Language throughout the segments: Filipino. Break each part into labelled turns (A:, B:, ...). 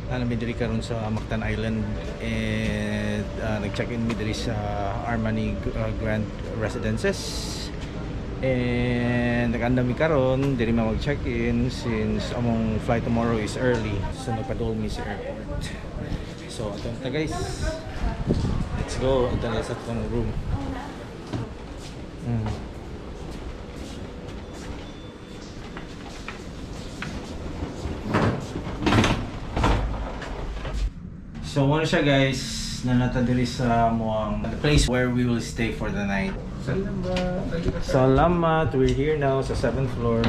A: mi diri karon sa Mactan Island and nag-check-in mi diri sa Armani Grand Residences. And nag-anda mi karon diri ma mag-check-in since among flight tomorrow is early. So nagpadol mi sa airport. So ato na guys. Let's go. Ato na sa atong room. So ano siya guys, nanata diri sa moang the place where we will stay for the night. Salamat. We're here now sa 7th floor.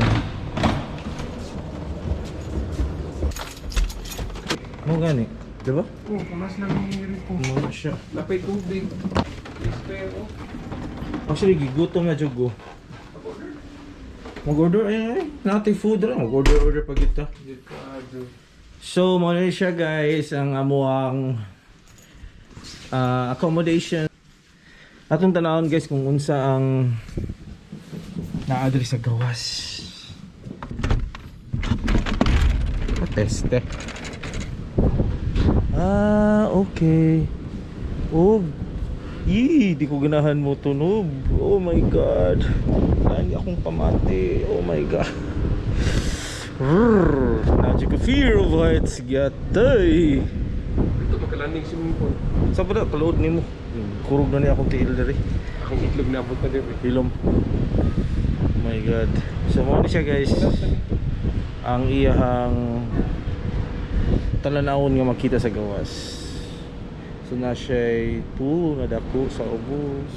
A: Mo gani, di ba?
B: Oh, punas lang yung po.
A: Mo siya.
B: Lapay tubig. Pero,
A: Actually gigutom na jud ko. Mag-order ay natin food ra, mag-order pa kita. So, muna siya guys, ang amuang accommodation. Atong tanawon guys kung unsa ang naadri sa gawas. Teste. Okay. Oh, di ko ganahan mo tunog. Oh my god. Lagi akong pamati. Oh my god. Now you can feel heights gatay.
B: ito makalanding swimming pool.
A: Sa pala palood nimo. Kurog na niya akong tiil diri.
B: Akong itlog na abot na din.
A: Hilom. Oh my god. So mo ni siya guys. Ang iyahang talanawon nga makita sa gawas. So na siya pool na dako sa ubos.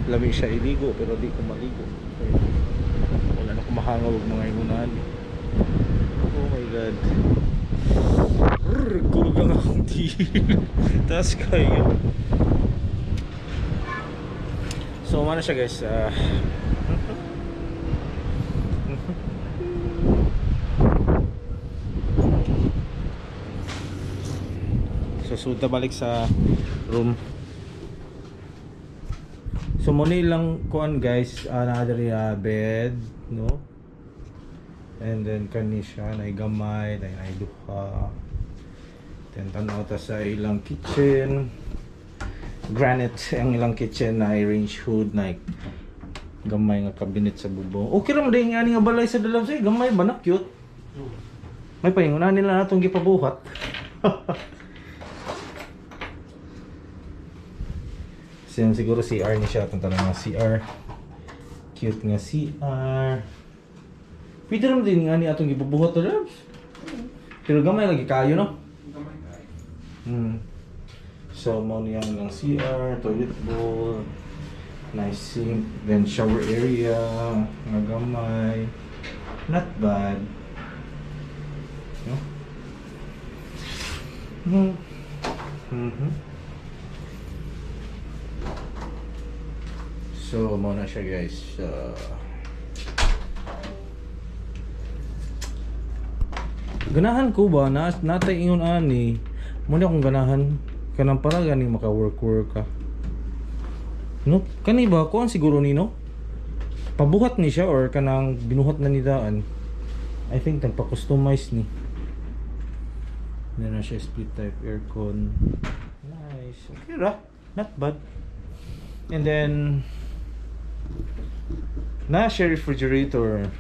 A: Lamig siya iligo pero di ko maligo. Wala na kumahangaw og mga inunan. Oh my god. Kurgang akong tiil. Taas kayo. So ano siya guys, so suda balik sa room. So muna lang kuan guys, another bed, no? And then kani siya na gamay, na duha. Then tanaw ta sa ilang kitchen. Granite ang ilang kitchen na range hood na gamay nga cabinet sa bubong. Okay ra mo din nga balay sa dalaw say gamay ba na cute. May paingunan nila natong gipabuhat. Siya siguro CR ni siya itong tanong nga CR. Cute nga CR. Pwede naman din nga ni atong gipabuhat to Labs. Pero gamay lagi kayo no? So mo niyang lang CR, toilet bowl, nice sink, then shower area, nga gamay. Not bad. No? So mo na siya guys. Ganahan ko ba natay ingon ani. Muna akong ganahan kanang para gani maka-work ka. No, kani ba kuan siguro nino? Pabuhat ni siya or kanang binuhat na ni daan. I think nagpa-customize ni. Meron siya split type aircon. Nice. Okay ra. Not bad. And then na siya refrigerator.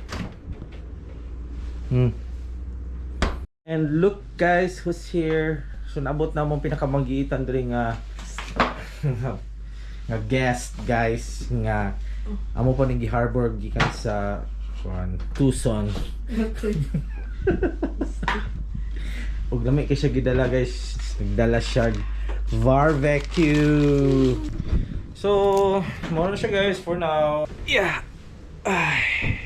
A: And look guys who's here. So nabot na mong pinakamanggitan diri nga nga guest guys nga amo pa ning gi-harbor gikan sa Tucson. Ug lami kay siya gidala guys. Nagdala siya barbecue. So, mo na siya guys for now. Yeah. Ay.